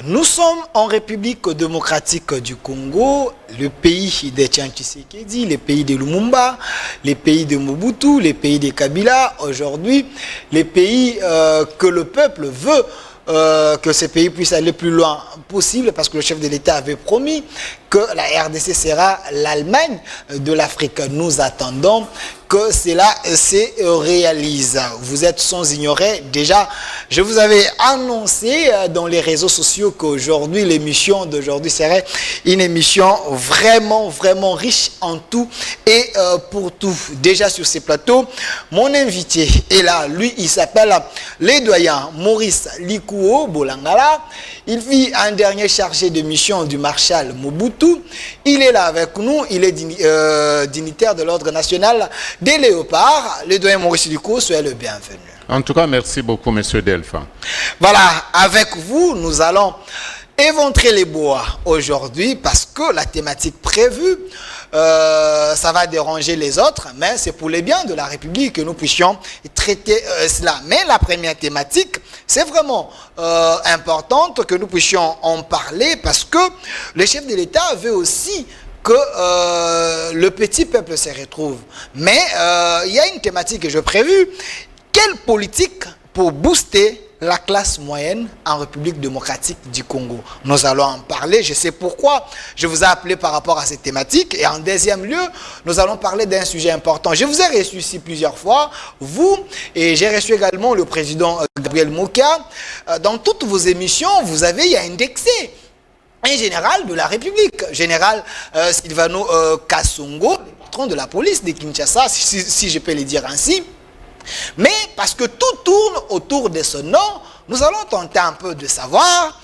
Nous sommes en République démocratique du Congo, le pays de Tian Tshisekedi, le pays de Lumumba, les pays de Mobutu, les pays de Kabila. Aujourd'hui, les pays que le peuple veut que ces pays puissent aller plus loin possible, parce que le chef de l'État avait promis que la RDC sera l'Allemagne de l'Afrique. Nous attendons que cela se réalise. Vous êtes sans ignorer, déjà, je vous avais annoncé dans les réseaux sociaux qu'aujourd'hui, l'émission d'aujourd'hui serait une émission vraiment, vraiment riche en tout et pour tout. Déjà sur ces plateaux, mon invité est là. Lui, il s'appelle le doyen Maurice Likouo Bolangala. Il fit un dernier chargé de mission du marshal Mobutu. Il est là avec nous. Il est dignitaire de l'ordre national des léopards. Le doyen Maurice Likouo, soyez le bienvenu. En tout cas, merci beaucoup, monsieur Delphin. Voilà, avec vous, nous allons éventrer les bois aujourd'hui parce que la thématique prévue, ça va déranger les autres, mais c'est pour le bien de la République que nous puissions traiter cela. Mais la première thématique, c'est vraiment important que nous puissions en parler parce que le chef de l'État veut aussi que le petit peuple se retrouve. Mais il y a une thématique que j'ai prévue. Quelle politique pour booster la classe moyenne en République démocratique du Congo? Nous allons en parler, je sais pourquoi je vous ai appelé par rapport à cette thématique. Et en deuxième lieu, nous allons parler d'un sujet important. Je vous ai reçu ici plusieurs fois, vous, et j'ai reçu également le président Gabriel Mokia. Dans toutes vos émissions, vous avez indexé un général de la République, général Silvano Kasongo, le patron de la police de Kinshasa, si je peux le dire ainsi. Mais parce que tout tourne autour de ce nom, nous allons tenter un peu de savoir,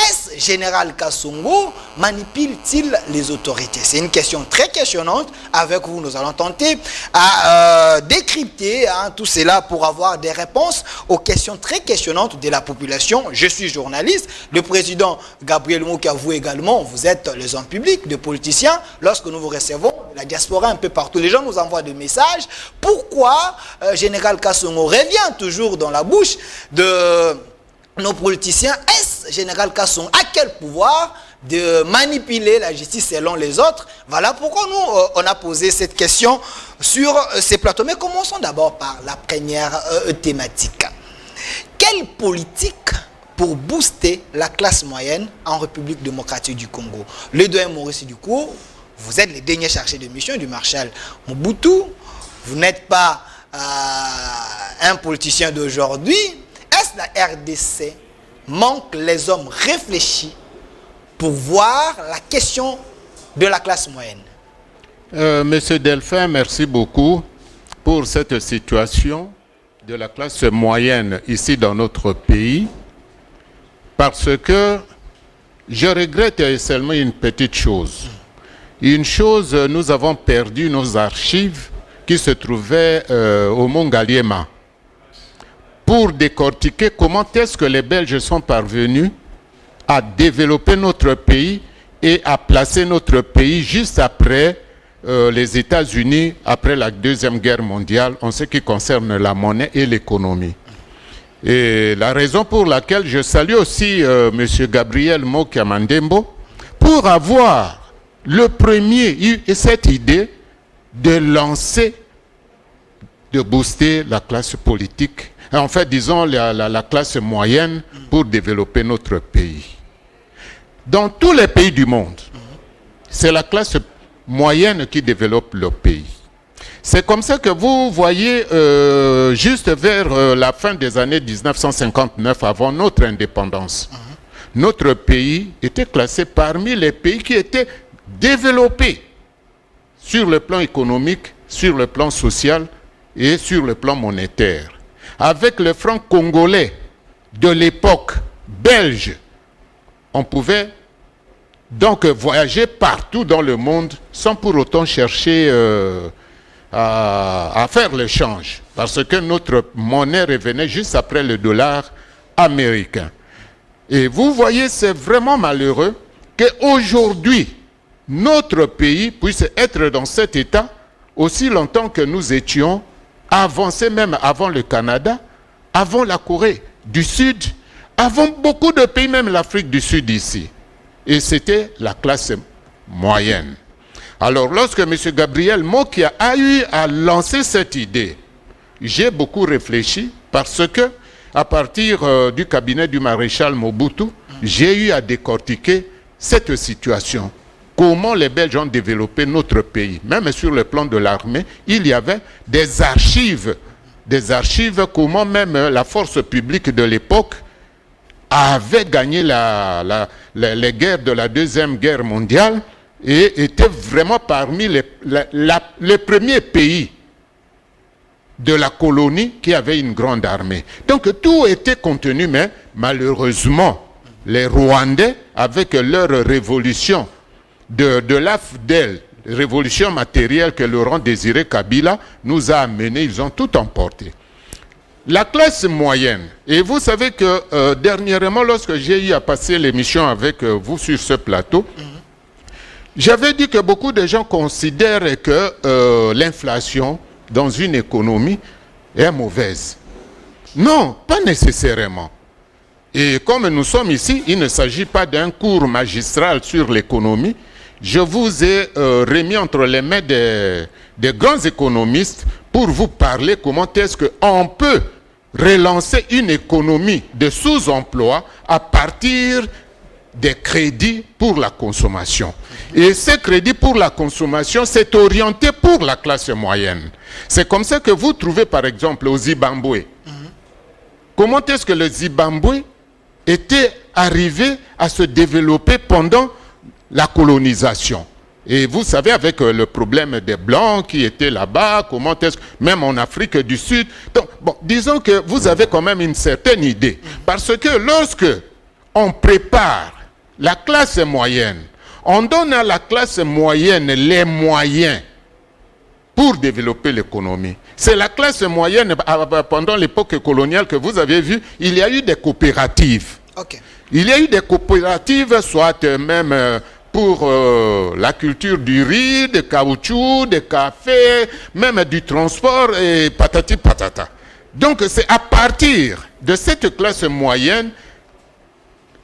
est-ce général Kasongo manipule-t-il les autorités? C'est une question très questionnante. Avec vous, nous allons tenter à décrypter tout cela pour avoir des réponses aux questions très questionnantes de la population. Je suis journaliste. Le président Gabriel Mokia, vous également, vous êtes les hommes publics, des politiciens. Lorsque nous vous recevons, la diaspora un peu partout, les gens nous envoient des messages. Pourquoi général Kasongo revient toujours dans la bouche de nos politiciens? Est-ce général Kasson a quel pouvoir de manipuler la justice selon les autres? Voilà pourquoi nous, on a posé cette question sur ces plateaux. Mais commençons d'abord par la première thématique. Quelle politique pour booster la classe moyenne en République démocratique du Congo? Le doyen Maurice Likouo, vous êtes le dernier chargé de mission du marshal Mobutu. Vous n'êtes pas un politicien d'aujourd'hui. Est-ce la RDC manque les hommes réfléchis pour voir la question de la classe moyenne? Monsieur Delphin, merci beaucoup pour cette situation de la classe moyenne ici dans notre pays, parce que je regrette seulement une petite chose. Une chose, nous avons perdu nos archives qui se trouvaient au Mont Ngaliema, pour décortiquer comment est-ce que les Belges sont parvenus à développer notre pays et à placer notre pays juste après les États-Unis, après la Deuxième Guerre mondiale, en ce qui concerne la monnaie et l'économie. Et la raison pour laquelle je salue aussi M. Gabriel Mokia Mandembo, pour avoir le premier eu cette idée de lancer, de booster la classe politique, en fait, disons, la classe moyenne pour développer notre pays. Dans tous les pays du monde, c'est la classe moyenne qui développe le pays. C'est comme ça que vous voyez, juste vers la fin des années 1959, avant notre indépendance, notre pays était classé parmi les pays qui étaient développés sur le plan économique, sur le plan social et sur le plan monétaire. Avec le franc congolais de l'époque belge, on pouvait donc voyager partout dans le monde sans pour autant chercher à faire l'échange, parce que notre monnaie revenait juste après le dollar américain. Et vous voyez, c'est vraiment malheureux qu'aujourd'hui, notre pays puisse être dans cet état aussi longtemps que nous étions avancés, même avant le Canada, avant la Corée du Sud, avons beaucoup de pays, même l'Afrique du Sud ici. Et c'était la classe moyenne. Alors, lorsque M. Gabriel Mokia a eu à lancer cette idée, j'ai beaucoup réfléchi parce que, à partir du cabinet du maréchal Mobutu, j'ai eu à décortiquer cette situation. Comment les Belges ont développé notre pays. Même sur le plan de l'armée, il y avait des archives, comment même la force publique de l'époque avait gagné les guerres de la Deuxième Guerre mondiale et était vraiment parmi les premiers pays de la colonie qui avait une grande armée. Donc tout était contenu, mais malheureusement, les Rwandais, avec leur révolution de l'AFDEL, révolution matérielle que Laurent Désiré Kabila nous a amené, ils ont tout emporté. La classe moyenne, et vous savez que dernièrement, lorsque j'ai eu à passer l'émission avec vous sur ce plateau, j'avais dit que beaucoup de gens considèrent que l'inflation dans une économie est mauvaise. Non, pas nécessairement. Et comme nous sommes ici, il ne s'agit pas d'un cours magistral sur l'économie. Je vous ai remis entre les mains des grands économistes pour vous parler comment est-ce qu'on peut relancer une économie de sous-emploi à partir des crédits pour la consommation. Et ces crédits pour la consommation, c'est orienté pour la classe moyenne. C'est comme ça que vous trouvez par exemple au Zimbabwe. Comment est-ce que le Zimbabwe était arrivé à se développer pendant la colonisation? Et vous savez, avec le problème des Blancs qui étaient là-bas, comment est-ce que, même en Afrique du Sud. Donc, bon, disons que vous avez quand même une certaine idée. Parce que lorsque on prépare la classe moyenne, on donne à la classe moyenne les moyens pour développer l'économie. C'est la classe moyenne, pendant l'époque coloniale que vous avez vu, il y a eu des coopératives. Ok. Il y a eu des coopératives, soit même pour la culture du riz, de caoutchouc, de café, même du transport et patati patata. Donc c'est à partir de cette classe moyenne,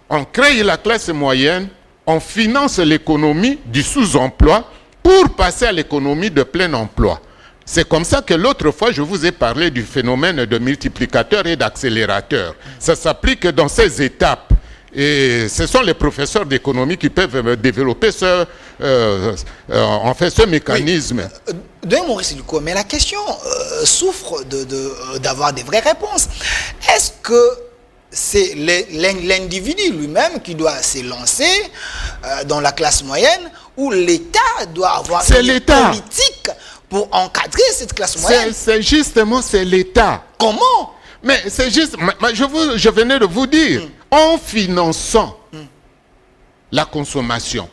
on crée la classe moyenne, on finance l'économie du sous-emploi pour passer à l'économie de plein emploi. C'est comme ça que l'autre fois, je vous ai parlé du phénomène de multiplicateur et d'accélérateur. Ça s'applique dans ces étapes. Et ce sont les professeurs d'économie qui peuvent développer ce mécanisme. Oui. Maurice Luko, mais la question souffre d'avoir des vraies réponses. Est-ce que c'est l'individu lui-même qui doit s'élancer dans la classe moyenne ou l'État doit avoir une politique pour encadrer cette classe moyenne? C'est justement, c'est l'État. Comment? Mais c'est juste, je venais de vous dire, en finançant la consommation.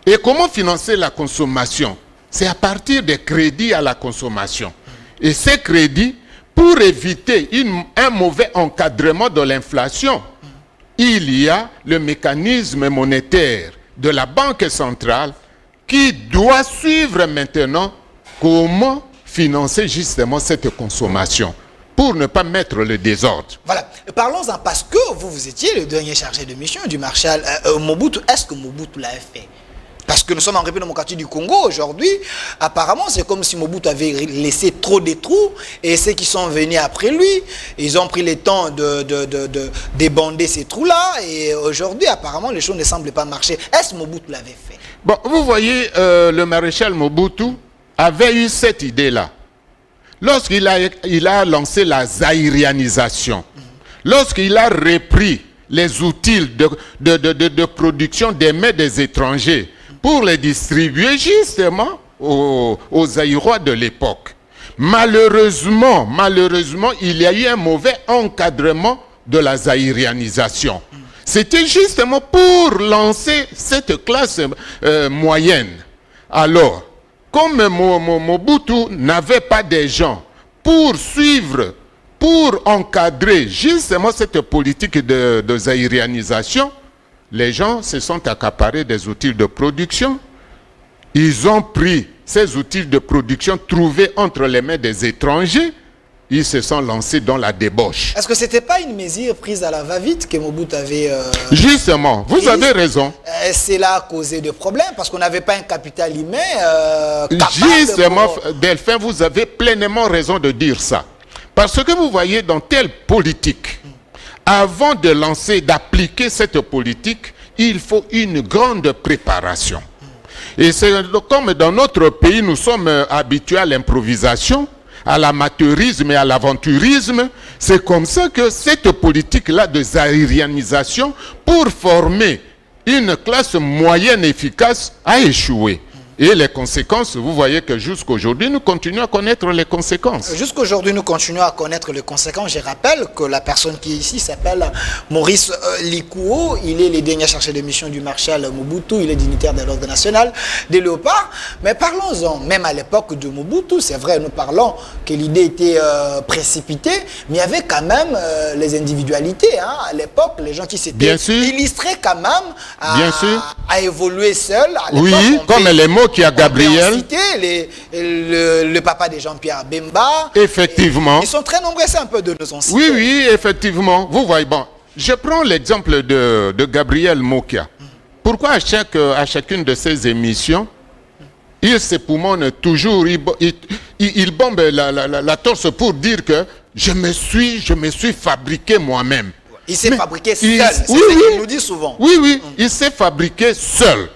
Et comment financer la consommation? C'est à partir des crédits à la consommation. Et ces crédits, pour éviter un mauvais encadrement de l'inflation, il y a le mécanisme monétaire de la Banque centrale qui doit suivre maintenant comment financer justement cette consommation pour ne pas mettre le désordre. Voilà. Parlons-en parce que vous étiez le dernier chargé de mission du maréchal Mobutu. Est-ce que Mobutu l'avait fait? Parce que nous sommes en République démocratique du Congo aujourd'hui. Apparemment, c'est comme si Mobutu avait laissé trop de trous. Et ceux qui sont venus après lui, ils ont pris le temps de débander ces trous-là. Et aujourd'hui, apparemment, les choses ne semblent pas marcher. Est-ce que Mobutu l'avait fait? Bon, vous voyez, le maréchal Mobutu avait eu cette idée-là. Lorsqu'il a lancé la zaïrianisation, lorsqu'il a repris les outils de production des mains des étrangers pour les distribuer justement aux Zaïrois de l'époque. Malheureusement, il y a eu un mauvais encadrement de la zaïrianisation. C'était justement pour lancer cette classe moyenne. Alors, comme Mobutu n'avait pas des gens pour suivre, pour encadrer justement cette politique de zaïrianisation, les gens se sont accaparés des outils de production. Ils ont pris ces outils de production trouvés entre les mains des étrangers ils se sont lancés dans la débauche. Est-ce que ce n'était pas une mesure prise à la va-vite que Mobutu avait... Justement, vous avez raison. Cela a causé des problèmes parce qu'on n'avait pas un capital humain capable Justement, de... Delphin, vous avez pleinement raison de dire ça. Parce que vous voyez, dans telle politique, avant de lancer, d'appliquer cette politique, il faut une grande préparation. Et c'est comme dans notre pays, nous sommes habitués à l'improvisation, à l'amateurisme et à l'aventurisme. C'est comme ça que cette politique-là de zaïrianisation, pour former une classe moyenne efficace, a échoué. Et les conséquences, vous voyez que jusqu'aujourd'hui, nous continuons à connaître les conséquences. Jusqu'aujourd'hui, nous continuons à connaître les conséquences. Je rappelle que la personne qui est ici s'appelle Maurice Likouo. Il est le dernier chargé de mission du Marshal Mobutu. Il est dignitaire de l'Ordre national des Léopards. Mais parlons-en, même à l'époque de Mobutu, c'est vrai, nous parlons que l'idée était précipitée, mais il y avait quand même les individualités. Hein. À l'époque, les gens qui s'étaient illustrés quand même à évoluer seuls. Oui, comme les mots qui a Gabriel. Le papa de Jean-Pierre Bemba. Effectivement. Ils sont très nombreux, c'est un peu de nos anciens. Oui, oui, effectivement. Vous voyez, bon, je prends l'exemple de Gabriel Mokia. Pourquoi à chacune de ces émissions, il s'époumonne toujours, il bombe la torse pour dire que je me suis fabriqué moi-même. Il s'est fabriqué seul, c'est ce qu'il nous dit souvent. Oui, oui, il s'est fabriqué seul.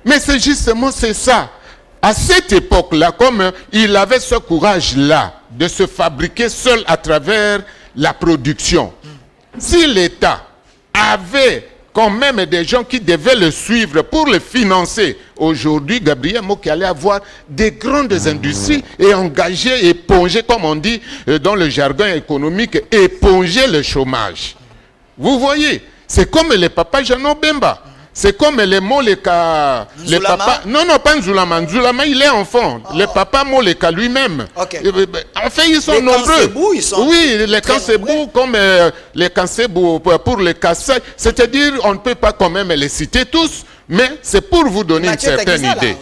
Mais c'est justement ça. À cette époque-là, comme il avait ce courage-là de se fabriquer seul à travers la production, si l'État avait quand même des gens qui devaient le suivre pour le financer, aujourd'hui, Gabriel Mokia allait avoir des grandes industries et engager, éponger, comme on dit dans le jargon économique, éponger le chômage. Vous voyez, c'est comme les papas Jeannot Bemba. C'est comme les Moleka, les papas. Non, non, pas Nzulama. Nzulama, il est enfant. Le papa Moleka lui-même. Okay. En fait, ils sont nombreux. Oui, les Kansebou, comme les Kansebou pour les Kassai. C'est-à-dire, on ne peut pas quand même les citer tous, mais c'est pour vous donner une certaine idée.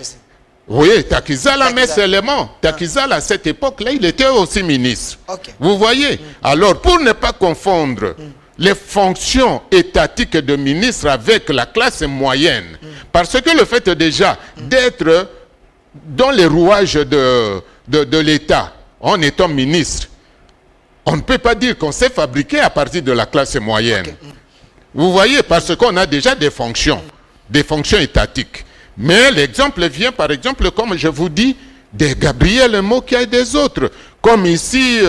Oui, Takizala, mais seulement. Takizala, à cette époque-là, il était aussi ministre. Okay. Vous voyez? Alors, pour ne pas confondre les fonctions étatiques de ministre avec la classe moyenne. Parce que le fait déjà d'être dans les rouages de l'État, en étant ministre, on ne peut pas dire qu'on s'est fabriqué à partir de la classe moyenne. Okay. Vous voyez, parce qu'on a déjà des fonctions étatiques. Mais l'exemple vient, par exemple, comme je vous dis, de Gabriel Mokia et des autres. Comme ici,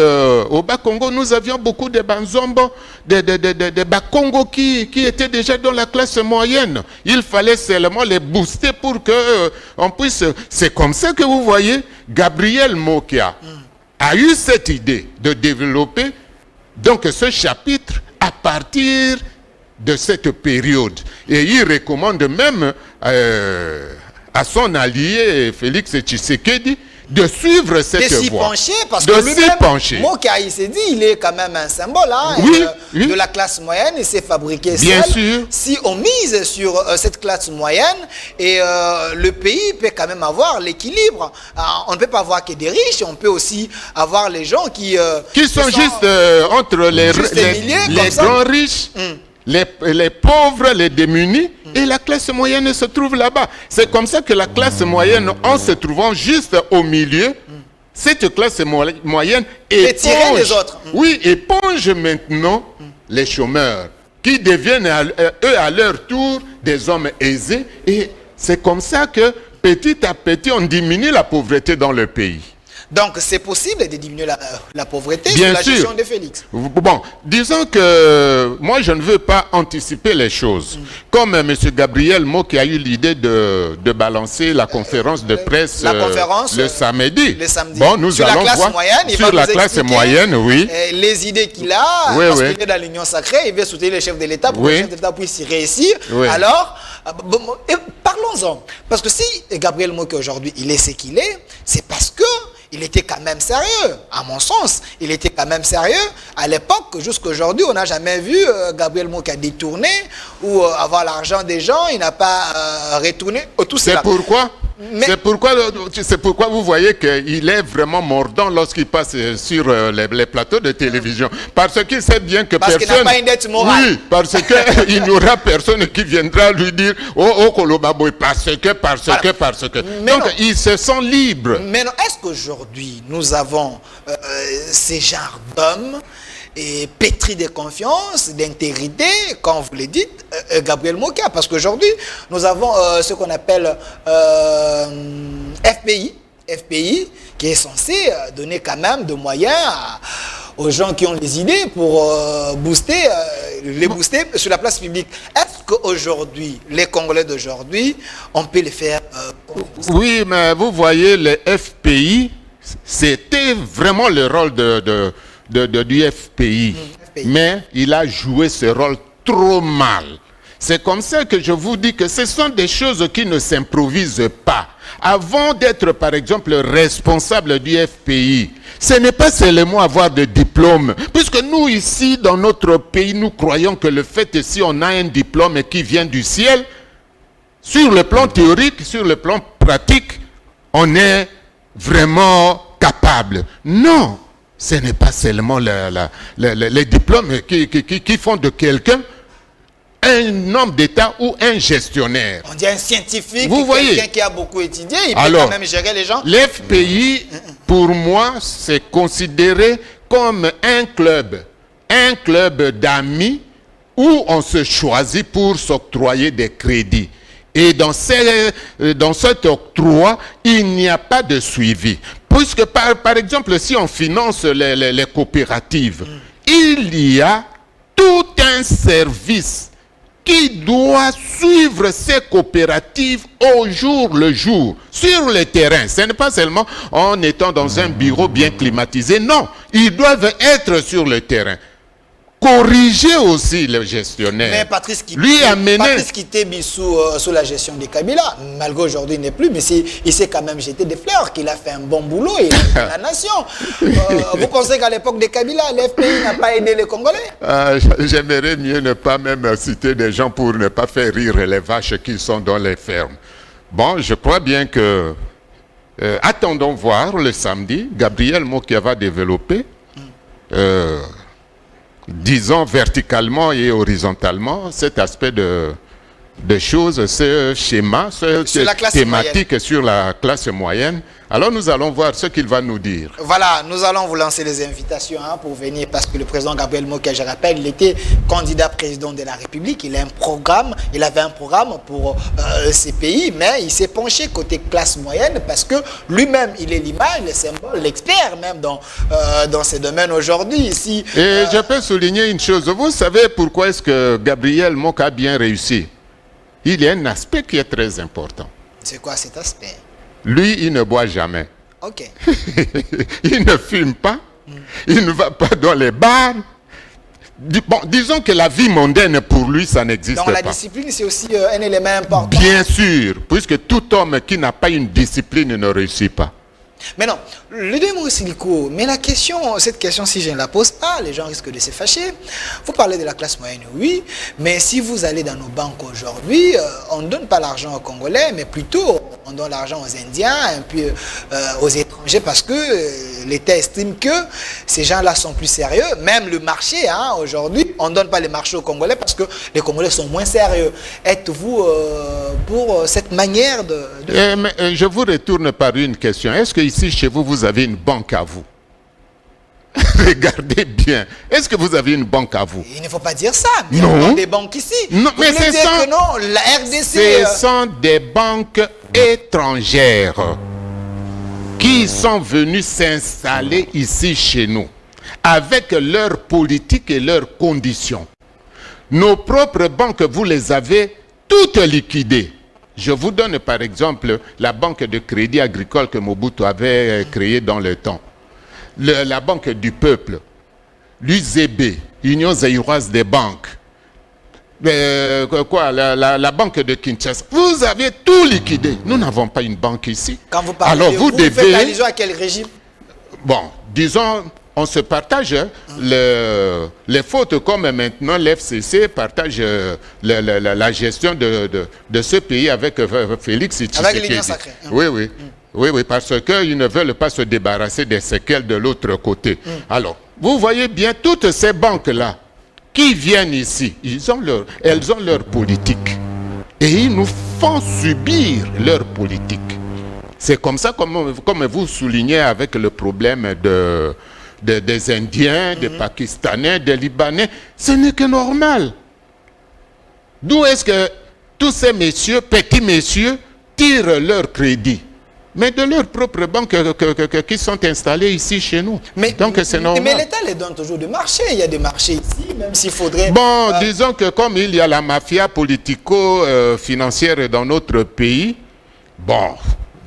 au Bas-Congo, nous avions beaucoup de Banzombo, de Bas-Congo qui étaient déjà dans la classe moyenne. Il fallait seulement les booster pour que on puisse... C'est comme ça que vous voyez, Gabriel Mokia a eu cette idée de développer donc ce chapitre à partir de cette période. Et il recommande même à son allié Félix Tshisekedi de suivre cette voie. De s'y pencher, parce que lui-même, Mokia, il s'est dit, il est quand même un symbole hein, de la classe moyenne, il s'est fabriqué seul. Bien sûr. Si on mise sur cette classe moyenne, et le pays peut quand même avoir l'équilibre. On ne peut pas avoir que des riches, on peut aussi avoir les gens qui sont juste entre les grands riches. Les pauvres, les démunis, et la classe moyenne se trouve là-bas. C'est comme ça que la classe moyenne, en se trouvant juste au milieu, cette classe moyenne éponge, les autres. Oui, éponge maintenant les chômeurs, qui deviennent eux à leur tour des hommes aisés. Et c'est comme ça que petit à petit, on diminue la pauvreté dans le pays. Donc, c'est possible de diminuer la pauvreté Bien sous la sûr. gestion de Félix. Bon, disons que moi, je ne veux pas anticiper les choses. Comme M. Gabriel Mo qui a eu l'idée de balancer la conférence de presse le samedi. Bon, nous allons voir sur la classe moyenne, oui. Les idées qu'il a, oui, parce qu'il est dans l'Union sacrée, il veut soutenir le chef de l'État pour que le chef de l'État puisse y réussir. Oui. Alors, parlons-en. Parce que si Gabriel Mo aujourd'hui, il est ce qu'il est, c'est parce que il était quand même sérieux, à mon sens. Il était quand même sérieux. À l'époque, jusqu'à aujourd'hui, on n'a jamais vu Gabriel Mokia détourner ou avoir l'argent des gens. Il n'a pas retourné. C'est pourquoi C'est pourquoi vous voyez qu'il est vraiment mordant lorsqu'il passe sur les plateaux de télévision. Parce qu'il sait bien que parce personne... qu'il n'a pas une dette morale. Oui, parce qu'il n'y aura personne qui viendra lui dire « Oh, Kolobaboy, parce que... » Mais Donc, non. il se sent libre. Mais non, est-ce qu'aujourd'hui, nous avons ces genres d'hommes et pétris de confiance, d'intégrité, comme vous le dites, Gabriel Mokia? Parce qu'aujourd'hui, nous avons ce qu'on appelle FPI, qui est censé donner quand même de moyens aux gens qui ont des idées pour les booster sur la place publique. Est-ce qu'aujourd'hui, les Congolais d'aujourd'hui, on peut les faire Oui, mais vous voyez, les FPI, c'était vraiment le rôle du FPI. Mais il a joué ce rôle trop mal. C'est comme ça que je vous dis que ce sont des choses qui ne s'improvisent pas. Avant d'être, par exemple, responsable du FPI, ce n'est pas seulement avoir de diplôme. Puisque nous, ici, dans notre pays, nous croyons que le fait, si on a un diplôme qui vient du ciel, sur le plan théorique, sur le plan pratique, on est vraiment capable. Non, ce n'est pas seulement les diplômes qui font de quelqu'un un homme d'État ou un gestionnaire. On dit un scientifique, vous voyez, quelqu'un qui a beaucoup étudié, il peut quand même gérer les gens. L'FPI, pour moi, c'est considéré comme un club d'amis où on se choisit pour s'octroyer des crédits. Et dans cet octroi, il n'y a pas de suivi. Puisque, par exemple, si on finance les coopératives, il y a tout un service qui doit suivre ces coopératives au jour le jour, sur le terrain. Ce n'est pas seulement en étant dans un bureau bien climatisé. Non, ils doivent être sur le terrain. Corriger aussi le gestionnaire. Mais Patrice Kitébi sous la gestion de Kabila, malgré aujourd'hui il n'est plus, mais il s'est quand même jeté des fleurs, qu'il a fait un bon boulot et il a aidé la nation. Vous pensez qu'à l'époque de Kabila, l'FPI n'a pas aidé les Congolais? J'aimerais mieux ne pas même citer des gens pour ne pas faire rire les vaches qui sont dans les fermes. Bon, je crois bien que... attendons voir le samedi, Gabriel Mokia va développer... disons verticalement et horizontalement, cet aspect de choses, ce schéma, cette thématique moyenne. Sur la classe moyenne. Alors nous allons voir ce qu'il va nous dire. Voilà, nous allons vous lancer les invitations pour venir, parce que le président Gabriel Mokia, je rappelle, il était candidat président de la République, il avait un programme pour ces pays, mais il s'est penché côté classe moyenne parce que lui-même, il est l'image, le symbole, l'expert même dans ces domaines aujourd'hui. Ici, et je peux souligner une chose, vous savez pourquoi est-ce que Gabriel Mokia a bien réussi? Il y a un aspect qui est très important. C'est quoi cet aspect? Lui, il ne boit jamais. Ok. Il ne fume pas. Il ne va pas dans les bars. Bon, disons que la vie mondaine, pour lui, ça n'existe pas. Donc la discipline, c'est aussi un élément important. Bien sûr, puisque tout homme qui n'a pas une discipline ne réussit pas. Mais non, le démon Silico, mais cette question, si je ne la pose pas, les gens risquent de se fâcher. Vous parlez de la classe moyenne, oui, mais si vous allez dans nos banques aujourd'hui, on ne donne pas l'argent aux Congolais, mais plutôt on donne l'argent aux Indiens, un peu aux étrangers, parce que l'État estime que ces gens-là sont plus sérieux. Même le marché, aujourd'hui, on ne donne pas les marchés aux Congolais parce que les Congolais sont moins sérieux. Êtes-vous pour cette manière de... Mais je vous retourne par une question. Est-ce que ici, chez vous, vous avez une banque à vous? Regardez bien. Est-ce que vous avez une banque à vous? Il ne faut pas dire ça. Mais non. On a des banques ici. Non, mais la RDC... Ce sont des banques étrangères qui sont venues s'installer ici chez nous avec leurs politiques et leurs conditions. Nos propres banques, vous les avez toutes liquidées. Je vous donne par exemple la banque de crédit agricole que Mobutu avait créée dans le temps. La banque du peuple, l'UZB, Union zaïroise des banques, la banque de Kinshasa. Vous avez tout liquidé. Nous n'avons pas une banque ici. Quand vous parlez alors vous faites allusion à quel régime? Bon, disons, on se partage les fautes, comme maintenant l'FCC partage la gestion de ce pays avec Félix Tshisekedi. Avec l'Union sacrée. Oui, oui. Oui, parce qu'ils ne veulent pas se débarrasser des séquelles de l'autre côté. Alors, vous voyez bien, toutes ces banques-là qui viennent ici, elles ont leur politique. Et ils nous font subir leur politique. C'est comme ça, comme vous soulignez avec le problème des Indiens, des Pakistanais, des Libanais. Ce n'est que normal. D'où est-ce que tous ces messieurs, petits messieurs, tirent leur crédit? Mais de leurs propres banques qui sont installées ici chez nous. Donc c'est normal. Mais l'État les donne toujours des marchés. Il y a des marchés ici, même s'il faudrait... Bon, disons que comme il y a la mafia politico-financière dans notre pays, bon,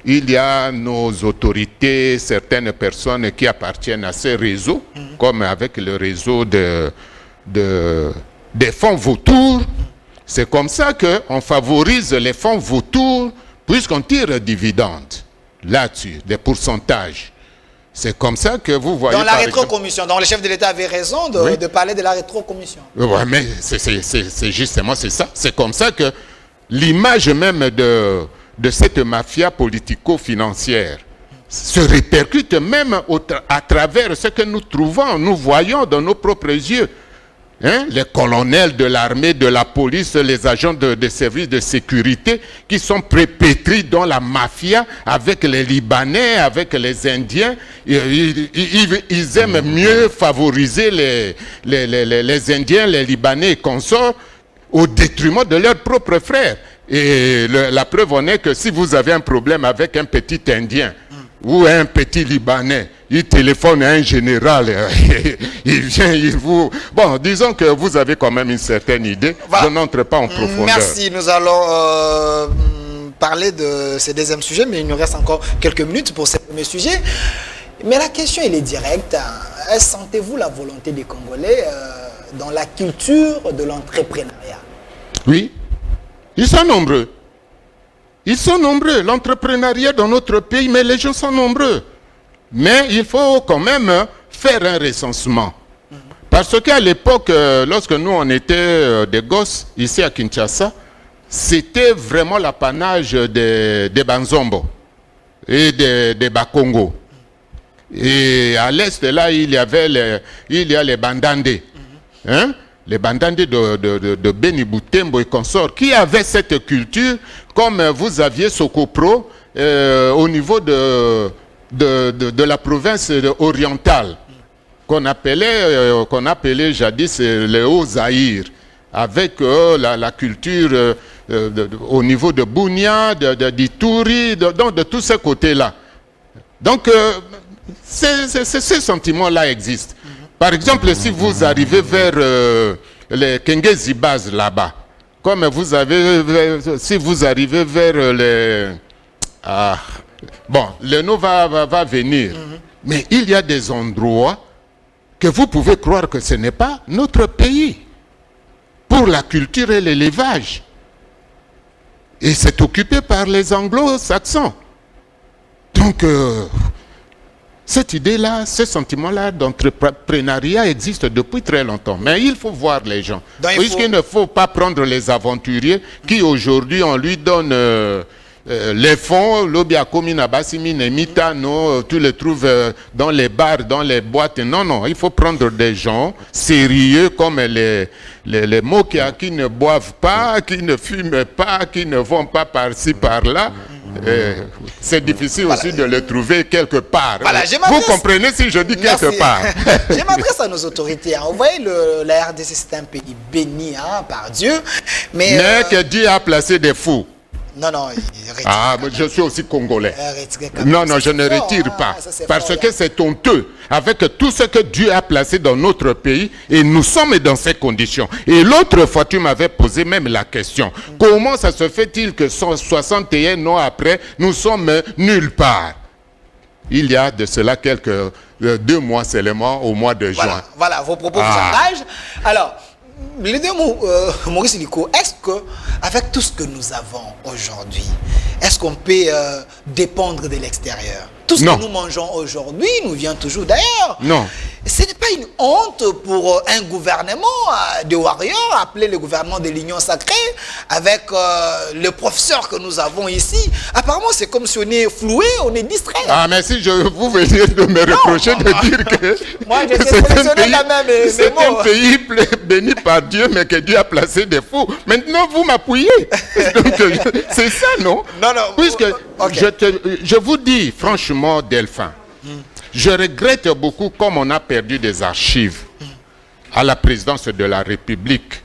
il y a nos autorités, certaines personnes qui appartiennent à ces réseaux, comme avec le réseau des fonds vautours. C'est comme ça qu'on favorise les fonds vautours, puisqu'on tire dividendes là-dessus, des pourcentages. C'est comme ça que vous voyez... Dans la rétrocommission, donc le chef de l'État avait raison de parler de la rétrocommission. Oui, mais c'est justement ça. C'est comme ça que l'image même de cette mafia politico-financière se répercute même à travers ce que nous trouvons, nous voyons dans nos propres yeux. Hein? Les colonels de l'armée, de la police, les agents des services de sécurité qui sont pétris dans la mafia avec les Libanais, avec les Indiens. Ils aiment mieux favoriser les Indiens, les Libanais et consorts au détriment de leurs propres frères. Et la preuve en est que si vous avez un problème avec un petit Indien ou un petit Libanais, il téléphone à un général, il vient, il vous... Bon, disons que vous avez quand même une certaine idée. Voilà. Je n'entre pas en profondeur. Merci, nous allons parler de ce deuxième sujet, mais il nous reste encore quelques minutes pour ce premier sujet. Mais la question, elle est directe. Sentez-vous la volonté des Congolais dans la culture de l'entrepreneuriat? Oui, ils sont nombreux. Ils sont nombreux, l'entrepreneuriat dans notre pays, mais les gens sont nombreux. Mais il faut quand même faire un recensement. Parce qu'à l'époque, lorsque nous on était des gosses, ici à Kinshasa, c'était vraiment l'apanage des Banzombo et des Bakongo. Et à l'est, là, il y a les Bandandé. Hein? Les Bandandé de Beni Boutembo et consorts, qui avaient cette culture, comme vous aviez Sokopro au niveau de la province orientale, qu'on appelait jadis le Haut-Zaïre, avec la culture au niveau de Bunia, d'Ituri, de tous ces côtés-là. Donc, ces sentiments-là existent. Par exemple, si vous arrivez vers les Kengezibaz là-bas, comme vous avez, si vous arrivez vers les... bon, le nom va venir. Mais il y a des endroits que vous pouvez croire que ce n'est pas notre pays pour la culture et l'élevage. Et c'est occupé par les anglo-saxons. Donc... cette idée-là, ce sentiment-là d'entrepreneuriat existe depuis très longtemps. Mais il faut voir les gens. Puisqu'il ne faut pas prendre les aventuriers qui aujourd'hui, on lui donne les fonds, l'obia komina basimi nemita, non, tu les trouves dans les bars, dans les boîtes. Non, non, il faut prendre des gens sérieux comme les mokia qui ne boivent pas, qui ne fument pas, qui ne vont pas par-ci, par-là. C'est difficile aussi de le trouver quelque part. Voilà, vous comprenez si je dis quelque part. Je m'adresse à nos autorités. Vous voyez, la RDC, c'est un pays béni par Dieu. Mais que Dieu a placé des fous. Non, non, mais je suis aussi congolais. Non, non, je ne retire pas. Parce que c'est honteux avec tout ce que Dieu a placé dans notre pays et nous sommes dans ces conditions. Et l'autre fois, tu m'avais posé même la question. Comment ça se fait-il que 61 ans après, nous sommes nulle part? Il y a de cela quelques 2 mois seulement au mois de juin. Voilà, vos propos vous engagent. Alors, les deux mots, Maurice Lico, est-ce qu'avec tout ce que nous avons aujourd'hui, est-ce qu'on peut dépendre de l'extérieur? Tout ce que nous mangeons aujourd'hui nous vient toujours d'ailleurs. Non. ce n'est pas une honte pour un gouvernement de warriors, appelé le gouvernement de l'Union sacrée, avec le professeur que nous avons ici. Apparemment, c'est comme si on est floué, on est distrait. Ah, mais si vous venez de me reprocher de dire que moi, je c'est un pays béni par Dieu, mais que Dieu a placé des fous. Maintenant, vous m'appuyez. C'est ça, non? Non, non. Puisque okay. je vous dis, franchement, Delphin, je regrette beaucoup comme on a perdu des archives à la présidence de la République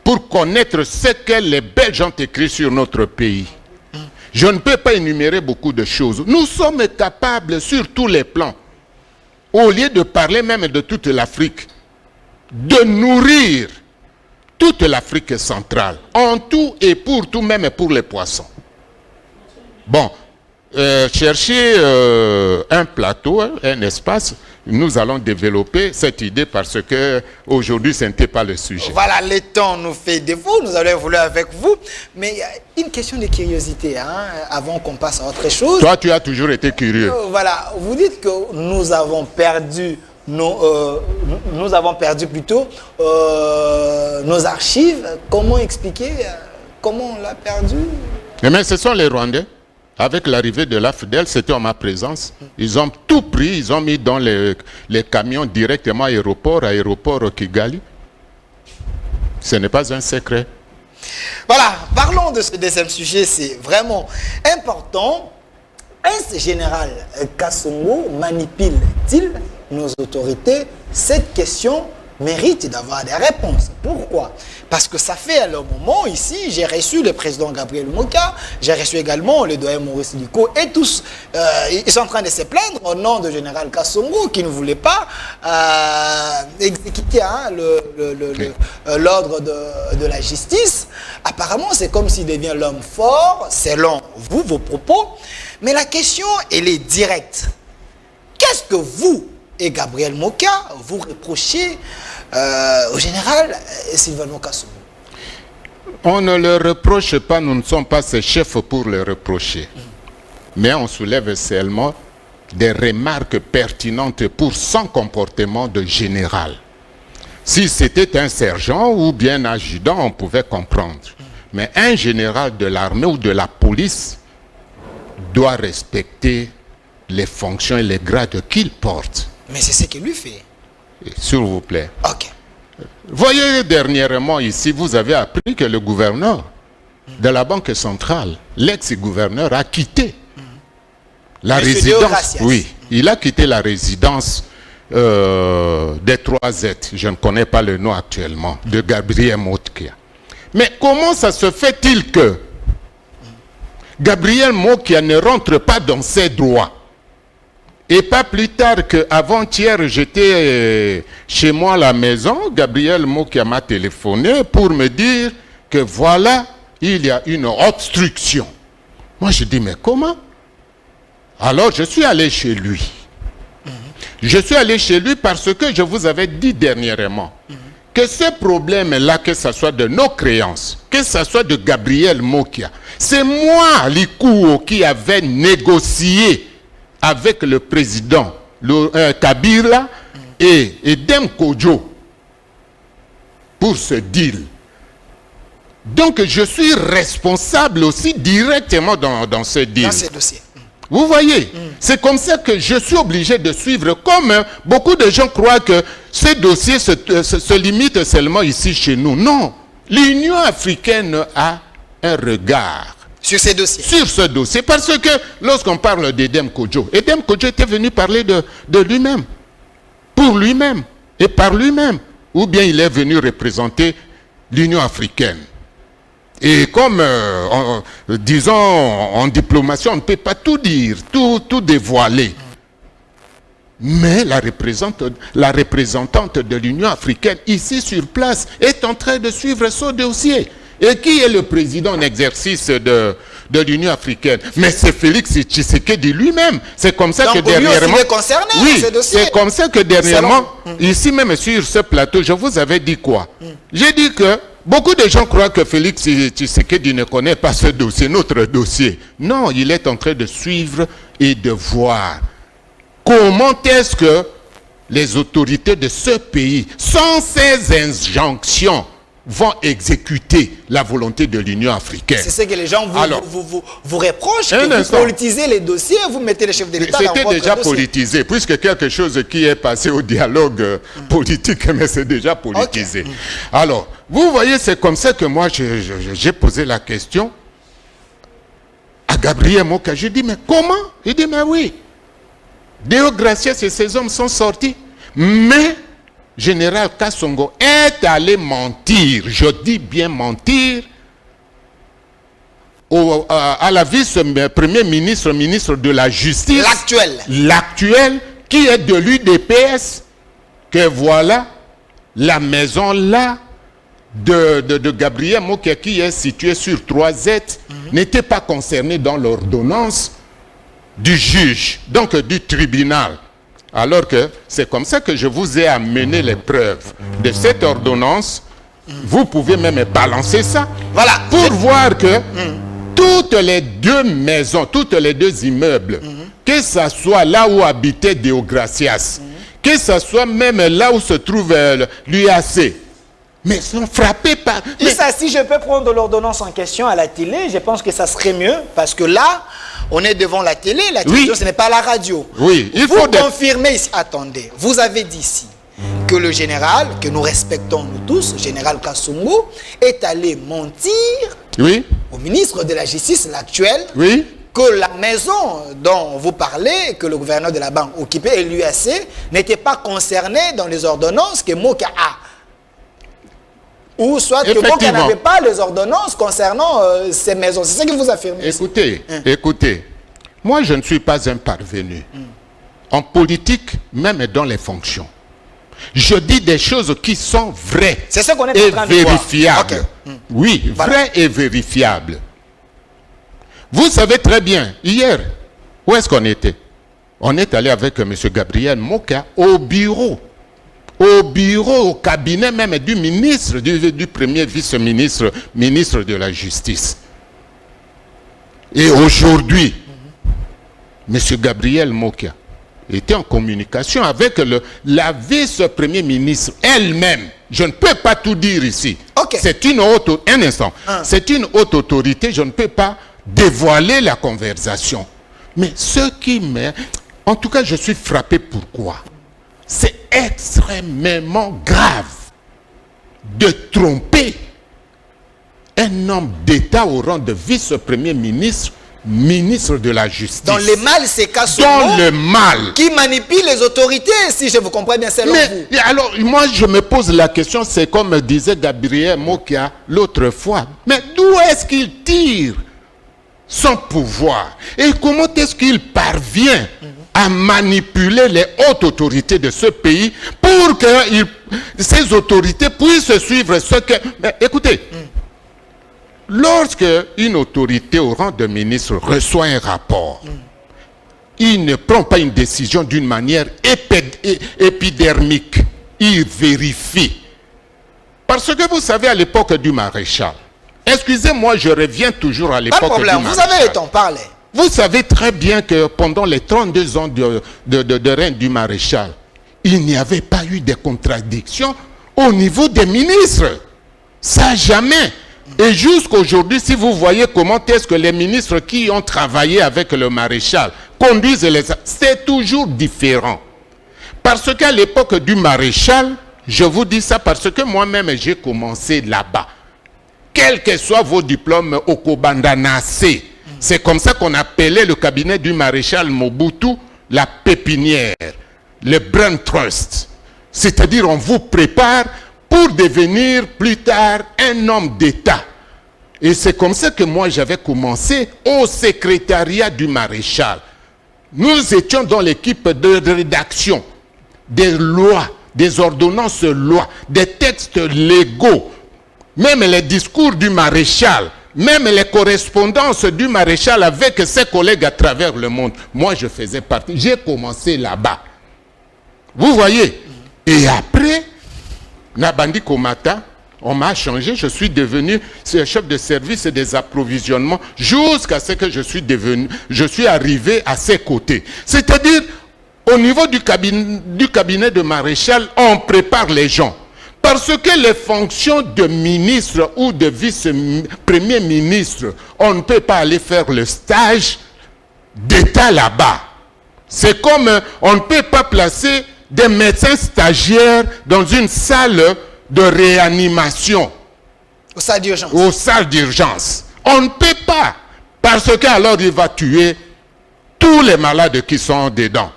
pour connaître ce que les Belges ont écrit sur notre pays. Je ne peux pas énumérer beaucoup de choses. Nous sommes capables sur tous les plans, au lieu de parler même de toute l'Afrique, de nourrir toute l'Afrique centrale, en tout et pour tout, même pour les poissons. Bon. Chercher un plateau, un espace, nous allons développer cette idée parce que aujourd'hui ce n'était pas le sujet. Voilà, le temps nous fait défaut, nous allons évoluer avec vous, mais il y a une question de curiosité, hein, avant qu'on passe à autre chose. Toi, tu as toujours été curieux. Voilà, vous dites que nous avons perdu nous avons perdu plutôt nos archives. Comment expliquer comment on l'a perdu? Mais ce sont les Rwandais. Avec l'arrivée de l'AFDEL, c'était en ma présence. Ils ont tout pris, ils ont mis dans les camions directement à aéroport Kigali. Ce n'est pas un secret. Voilà, parlons de ce deuxième sujet, c'est vraiment important. Est-ce général Kassongo manipule-t-il nos autorités? Cette question mérite d'avoir des réponses. Pourquoi? Parce que ça fait à leur moment ici, j'ai reçu le président Gabriel Moka, j'ai reçu également le doyen Maurice Diko, et tous, ils sont en train de se plaindre au nom de général Kassongo qui ne voulait pas exécuter hein, l'ordre de la justice. Apparemment, c'est comme s'il devient l'homme fort, selon vous, vos propos. Mais la question, elle est directe. Qu'est-ce que vous et Gabriel Moka, vous reprochez au général Silvano Kassongo? On ne le reproche pas, nous ne sommes pas ses chefs pour le reprocher. Mais on soulève seulement des remarques pertinentes pour son comportement de général. Si c'était un sergent ou bien un adjudant, on pouvait comprendre. Mais un général de l'armée ou de la police doit respecter les fonctions et les grades qu'il porte. Mais c'est ce qu'il lui fait. S'il vous plaît. Ok. Voyez, dernièrement ici, vous avez appris que le gouverneur de la Banque centrale, l'ex-gouverneur, a quitté la résidence. Oui, il a quitté la résidence des 3Z. Je ne connais pas le nom actuellement, de Gabriel Mokia. Mais comment ça se fait-il que Gabriel Mokia ne rentre pas dans ses droits? Et pas plus tard qu'avant-hier, j'étais chez moi à la maison, Gabriel Mokia m'a téléphoné pour me dire que voilà, il y a une obstruction. Moi, je dis, mais comment? Alors, je suis allé chez lui. Je suis allé chez lui parce que je vous avais dit dernièrement que ce problème-là, que ce soit de nos créances, que ce soit de Gabriel Mokia, c'est moi, Likouo, qui avait négocié avec le président Kabila et Dem Kodjo pour ce deal. Donc je suis responsable aussi directement dans ce deal. Dans ces dossiers. Vous voyez, c'est comme ça que je suis obligé de suivre. Comme beaucoup de gens croient que ce dossier se limite seulement ici chez nous. Non, l'Union africaine a un regard sur ces dossiers. Sur ce dossier. Parce que lorsqu'on parle d'Edem Kodjo, Edem Kodjo était venu parler de lui-même. Pour lui-même. Et par lui-même. Ou bien il est venu représenter l'Union africaine. Et comme, disons, en diplomatie, on ne peut pas tout dire, tout dévoiler. Mais la représentante de l'Union africaine, ici sur place, est en train de suivre ce dossier. Et qui est le président en exercice de l'Union africaine? Mais c'est Félix Tshisekedi lui-même. C'est comme ça que dernièrement... Lui aussi est concerné dans ce dossier. C'est comme ça que dernièrement, ici même sur ce plateau, je vous avais dit quoi? J'ai dit que beaucoup de gens croient que Félix Tshisekedi ne connaît pas ce dossier, notre dossier. Non, il est en train de suivre et de voir comment est-ce que les autorités de ce pays, sans ces injonctions, vont exécuter la volonté de l'Union africaine. C'est ce que les gens vous reprochent, que vous politisez les dossiers, vous mettez les chefs de l'État dans votre dossier. C'était déjà dossier. politisé, puisque quelque chose qui est passé au dialogue politique, mais c'est déjà politisé. Okay. Alors, vous voyez, c'est comme ça que moi, j'ai posé la question à Gabriel Moka. Je dis, mais comment? Il dit, mais oui. Deo Gracias et ses hommes sont sortis. Mais Général Kassongo est allé mentir, je dis bien mentir, à la vice-premier ministre, ministre de la Justice. L'actuel, qui est de l'UDPS, que voilà, la maison là de Gabriel Moka, qui est située sur 3Z, n'était pas concernée dans l'ordonnance du juge, donc du tribunal. Alors que c'est comme ça que je vous ai amené les preuves de cette ordonnance. Vous pouvez même balancer ça. Voilà. Pour voir que toutes les deux maisons, toutes les deux immeubles, que ce soit là où habitait Deo Gracias, que ce soit même là où se trouve l'UAC, mais sont frappés par... Mais ça, si je peux prendre l'ordonnance en question à la télé, je pense que ça serait mieux, parce que là, on est devant la télé, ce n'est pas la radio. Oui, il faut confirmer ici. Attendez, vous avez dit ici que le général, que nous respectons nous tous, le général Kassongo, est allé mentir au ministre de la Justice, l'actuel, que la maison dont vous parlez, que le gouverneur de la banque occupait, et l'UAC, n'était pas concerné dans les ordonnances que Moka a. Ou soit que Moka n'avait pas les ordonnances concernant ces maisons. C'est ce que vous affirmez. Écoutez, moi je ne suis pas un parvenu. En politique, même dans les fonctions. Je dis des choses qui sont vraies et vérifiables. Oui, vraies et vérifiables. Vous savez très bien, hier, où est-ce qu'on était? On est allé avec M. Gabriel Moka au bureau, au cabinet même du ministre, du premier vice-ministre, ministre de la Justice. Et aujourd'hui, M. Gabriel Moka était en communication avec la vice-premier ministre elle-même. Je ne peux pas tout dire ici. C'est une haute, un instant, c'est une haute autorité, je ne peux pas dévoiler la conversation. Mais ce qui m'est... En tout cas, je suis frappé. Pourquoi? C'est extrêmement grave de tromper un homme d'État au rang de vice-premier ministre, ministre de la Justice. Dans le mal, c'est Kassongo. Dans le mal. Qui manipule les autorités, si je vous comprends bien, selon vous. Alors, moi, je me pose la question, c'est comme disait Gabriel Moka l'autre fois. Mais d'où est-ce qu'il tire son pouvoir? Et comment est-ce qu'il parvient à manipuler les hautes autorités de ce pays pour que ces autorités puissent suivre ce que... Mais écoutez, lorsque une autorité au rang de ministre reçoit un rapport, il ne prend pas une décision d'une manière épidermique. Il vérifie. Parce que vous savez, à l'époque du maréchal, excusez-moi, je reviens toujours à l'époque du maréchal. Vous avez le temps, parlez. Vous savez très bien que pendant les 32 ans de règne du maréchal, il n'y avait pas eu de contradictions au niveau des ministres. Ça, jamais. Et jusqu'aujourd'hui, si vous voyez comment est-ce que les ministres qui ont travaillé avec le maréchal conduisent les... C'est toujours différent. Parce qu'à l'époque du maréchal, je vous dis ça parce que moi-même, j'ai commencé là-bas. Quels que soient vos diplômes au Kobandanase, c'est comme ça qu'on appelait le cabinet du maréchal Mobutu, la pépinière, le Brain Trust. C'est-à-dire, on vous prépare pour devenir plus tard un homme d'État. Et c'est comme ça que moi, j'avais commencé au secrétariat du maréchal. Nous étions dans l'équipe de rédaction des lois, des ordonnances lois, des textes légaux, même les discours du maréchal, même les correspondances du maréchal avec ses collègues à travers le monde. Moi, je faisais partie. J'ai commencé là-bas. Vous voyez? Et après, Nabandi Komata, on m'a changé. Je suis devenu chef de service des approvisionnements jusqu'à ce que je suis arrivé à ses côtés. C'est-à-dire, au niveau du cabinet de maréchal, on prépare les gens. Parce que les fonctions de ministre ou de vice-premier ministre, on ne peut pas aller faire le stage d'État là-bas. C'est comme on ne peut pas placer des médecins stagiaires dans une salle de réanimation. Aux salles d'urgence. Aux salles d'urgence. On ne peut pas. Parce qu'alors il va tuer tous les malades qui sont dedans.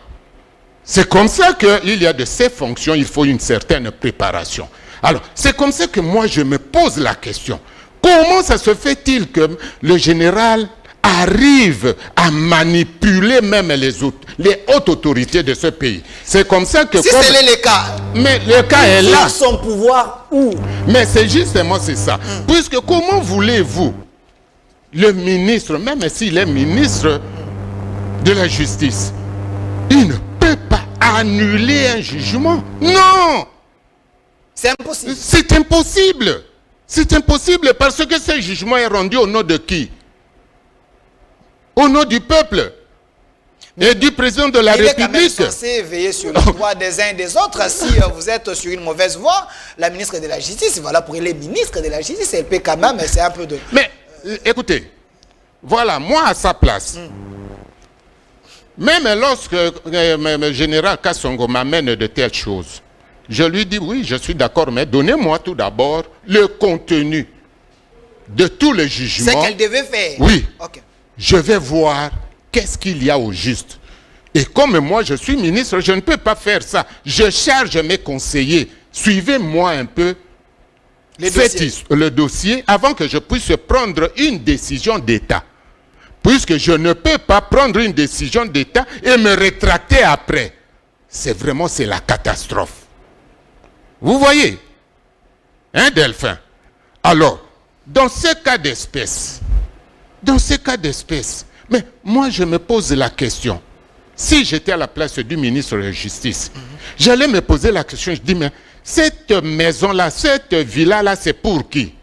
C'est comme ça qu'il y a de ces fonctions, il faut une certaine préparation. Alors, c'est comme ça que moi je me pose la question. Comment ça se fait-il que le général arrive à manipuler même les hautes autorités de ce pays? C'est comme ça que... Si c'est le cas. Mais le cas est là. Son pouvoir où? Mais c'est justement c'est ça. Puisque comment voulez-vous, le ministre, même s'il est ministre de la justice, il ne peut pas annuler un jugement? Non! C'est impossible. C'est impossible. C'est impossible parce que ce jugement est rendu au nom de qui? Au nom du peuple et du président de la République. Il est quand même censé veiller sur les droits des uns et des autres. Si vous êtes sur une mauvaise voie, la ministre de la Justice, voilà, pour les ministres de la Justice, elle peut quand même, c'est un peu de... Mais, écoutez, voilà, moi à sa place, même lorsque le général Kassongo m'amène de telles choses, je lui dis, oui, je suis d'accord, mais donnez-moi tout d'abord le contenu de tout le jugement. C'est qu'elle devait faire. Oui. Okay. Je vais voir qu'est-ce qu'il y a au juste. Et comme moi, je suis ministre, je ne peux pas faire ça. Je charge mes conseillers. Suivez-moi un peu le dossier avant que je puisse prendre une décision d'État. Puisque je ne peux pas prendre une décision d'État et me rétracter après. C'est la catastrophe. Vous voyez? Hein, Delphin? Alors, dans ce cas d'espèce, mais moi je me pose la question, si j'étais à la place du ministre de la Justice, j'allais me poser la question, je dis, mais cette maison-là, cette villa-là, c'est pour qui?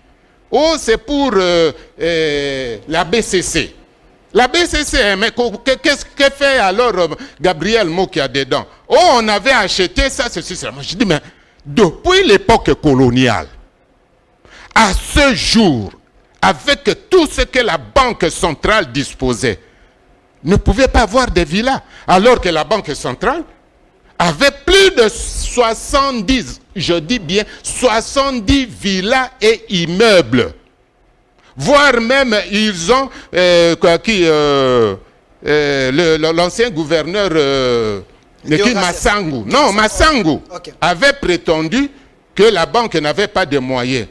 Oh, c'est pour la BCC. La BCC, mais qu'est-ce que fait alors Gabriel Mokia dedans? Oh, on avait acheté ça, ceci, cela. Moi je dis, mais depuis l'époque coloniale, à ce jour, avec tout ce que la Banque centrale disposait, ne pouvait pas avoir des villas, alors que la Banque centrale avait plus de 70, je dis bien 70 villas et immeubles. Voire même, ils ont, l'ancien gouverneur Massangu, non, Massangu, okay, avait prétendu que la banque n'avait pas de moyens.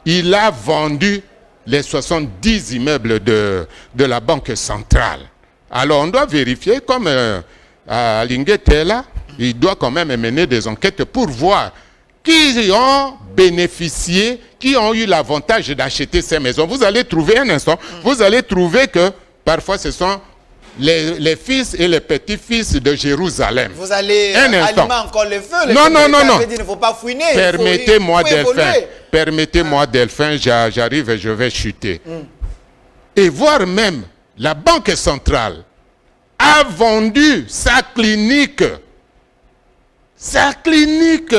Il a vendu les 70 immeubles de la Banque centrale. Alors on doit vérifier, comme à Linguetela, il doit quand même mener des enquêtes pour voir qui ont bénéficié, qui ont eu l'avantage d'acheter ces maisons. Vous allez trouver un instant, vous allez trouver que parfois ce sont les fils et les petits-fils de Jérusalem. Vous allez allumer encore le feu. Non. Il ne faut pas fouiner. Permettez-moi, Delphin. Permettez-moi, Delphin, j'arrive et je vais chuter. Et voir même, la Banque centrale a vendu sa clinique. Sa clinique,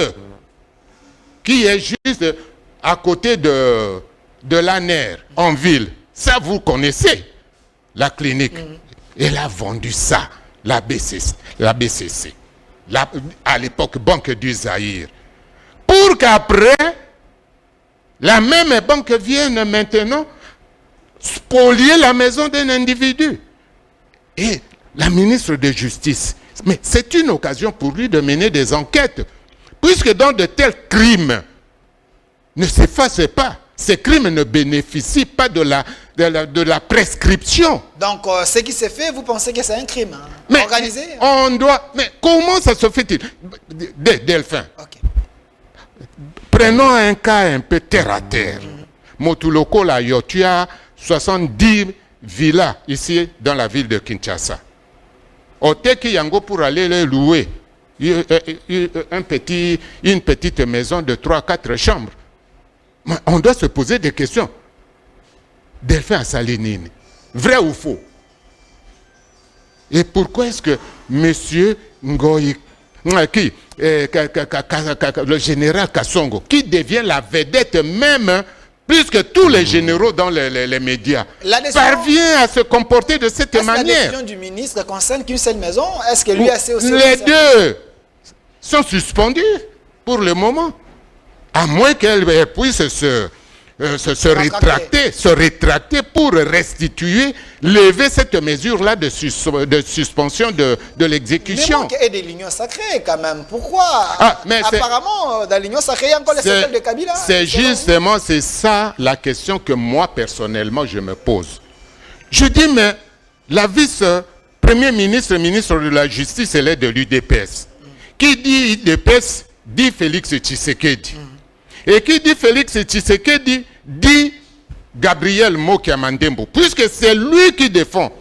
qui est juste à côté de l'ANER, en ville. Ça, vous connaissez, la clinique. Elle a vendu ça, la BCC, à l'époque Banque du Zaïre. Pour qu'après, la même banque vienne maintenant spolier la maison d'un individu. Et la ministre de Justice, mais c'est une occasion pour lui de mener des enquêtes. Puisque dans de tels crimes ne s'effacent pas. Ces crimes ne bénéficient pas de la prescription. Donc, ce qui s'est fait, vous pensez que c'est un crime organisé? On doit... Mais comment ça se fait-il? Delphin. Okay. Prenons un cas un peu terre à terre. Motuloko, là, tu as 70 villas ici dans la ville de Kinshasa. Oteki Yango pour aller les louer. Une petite maison de 3-4 chambres. On doit se poser des questions. Delphin Salinine, vrai ou faux? Et pourquoi est-ce que M. Ngoï, le général Kassongo, qui devient la vedette même, plus que tous les généraux dans les médias, parvient à se comporter de cette manière? La décision du ministre concerne qu'une seule maison? Est-ce que lui a aussi... Les deux sont suspendus pour le moment. À moins qu'elle puisse se rétracter pour restituer, lever cette mesure-là de suspension de l'exécution. Mais il y a de l'union sacrée quand même. Pourquoi? Apparemment, dans l'union sacrée, il y a encore les séquelles de Kabila. C'est justement, c'est ça la question que moi, personnellement, je me pose. Je dis, mais la vice-premier ministre, ministre de la Justice, elle est de l'UDPS. Qui dit UDPS, dit Félix Tshisekedi. Et qui dit Félix Tshisekedi, dit Gabriel Mokia Mandembo. Puisque c'est lui qui défend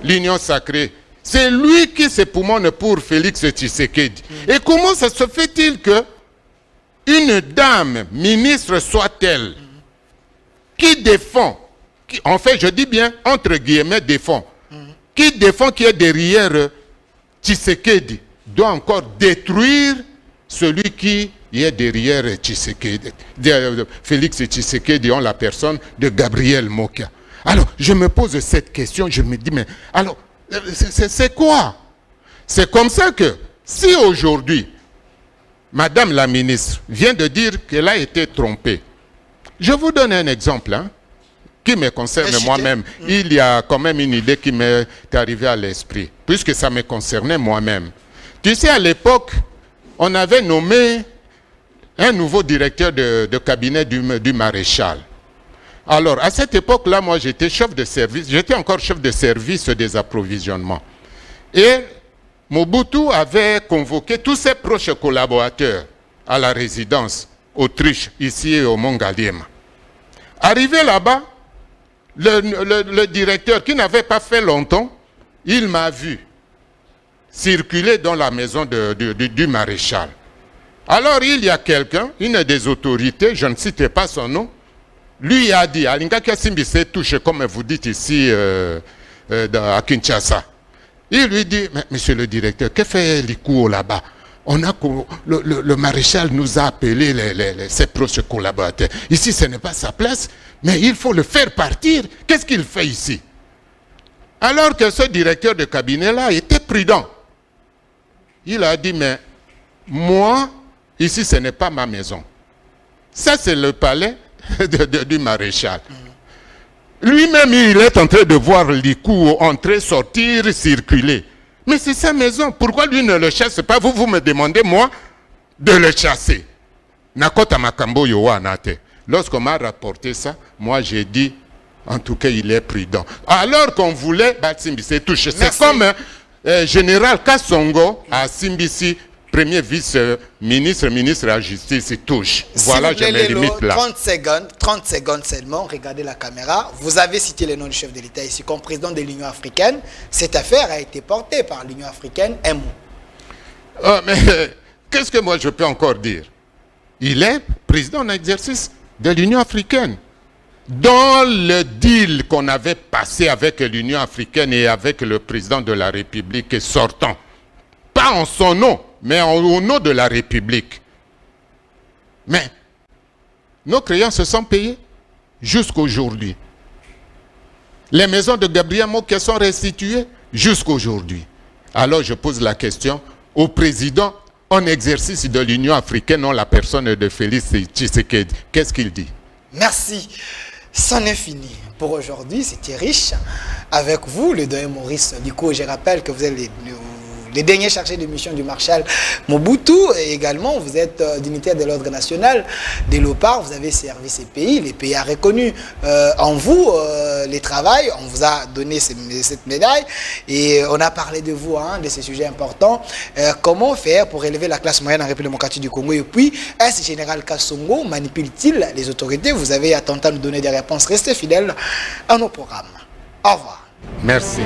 l'union sacrée. C'est lui qui s'époumonne pour Félix Tshisekedi. Et comment ça se fait-il que une dame, ministre soit-elle, qui défend, en fait je dis bien entre guillemets défend, qui défend qui est derrière Tshisekedi, doit encore détruire celui qui est derrière Tshisekedi, Félix Tshisekedi, en la personne de Gabriel Mokia. Alors, je me pose cette question, je me dis, mais alors, c'est quoi? C'est comme ça que, si aujourd'hui, Madame la ministre vient de dire qu'elle a été trompée, je vous donne un exemple, hein, qui me concerne moi-même. Il y a quand même une idée qui m'est arrivée à l'esprit, puisque ça me concernait moi-même. Tu sais, à l'époque, on avait nommé un nouveau directeur de cabinet du maréchal. Alors, à cette époque-là, moi, j'étais chef de service, j'étais encore chef de service des approvisionnements. Et Mobutu avait convoqué tous ses proches collaborateurs à la résidence Autriche, ici au Mont Galliema. Arrivé là-bas, le directeur, qui n'avait pas fait longtemps, il m'a vu circuler dans la maison du maréchal. Alors il y a quelqu'un, une des autorités, je ne citerai pas son nom, lui a dit, Alinga Kassimbi s'est touché, comme vous dites ici à Kinshasa. Il lui dit, monsieur le directeur, que fait l'ICUO là-bas? Le maréchal nous a appelé ses proches collaborateurs. Ici, ce n'est pas sa place, mais il faut le faire partir. Qu'est-ce qu'il fait ici? Alors que ce directeur de cabinet-là était prudent. Il a dit, mais moi, ici, ce n'est pas ma maison. Ça, c'est le palais du maréchal. Lui-même, il est en train de voir l'ICUO entrer, sortir, circuler. Mais c'est sa maison. Pourquoi lui ne le chasse pas? Vous me demandez, moi, de le chasser. Nakota Makambo Yowanate. Lorsqu'on m'a rapporté ça, moi, j'ai dit, en tout cas, il est prudent. Alors qu'on voulait, Simbisi touche. C'est comme général Kassongo à Simbisi, premier vice-ministre, ministre de la Justice, il touche. Voilà, je me limite là. 30 secondes seulement, regardez la caméra. Vous avez cité le nom du chef de l'État ici comme président de l'Union africaine. Cette affaire a été portée par l'Union africaine. Un mot. Mais qu'est-ce que moi je peux encore dire? Il est président en exercice de l'Union africaine. Dans le deal qu'on avait passé avec l'Union africaine et avec le président de la République sortant, pas en son nom, mais au nom de la République. Mais nos créances se sont payées jusqu'aujourd'hui. Les maisons de Gabriel Mokia sont restituées jusqu'aujourd'hui. Alors je pose la question au président en exercice de l'Union africaine, non la personne de Félix Tshisekedi. Qu'est-ce qu'il dit? Merci. C'en est fini pour aujourd'hui. C'était riche. Avec vous, le doyen Maurice Liko. Je rappelle que vous êtes les derniers chargés de mission du marshal Mobutu, et également vous êtes dignitaire de l'ordre national de l'OPAR, vous avez servi ces pays, les pays a reconnu en vous les travails, on vous a donné cette médaille et on a parlé de vous, hein, de ces sujets importants. Comment faire pour élever la classe moyenne en République démocratique du Congo, et puis est-ce général Kassongo manipule-t-il les autorités? Vous avez attendu à nous donner des réponses, restez fidèles à nos programmes. Au revoir. Merci.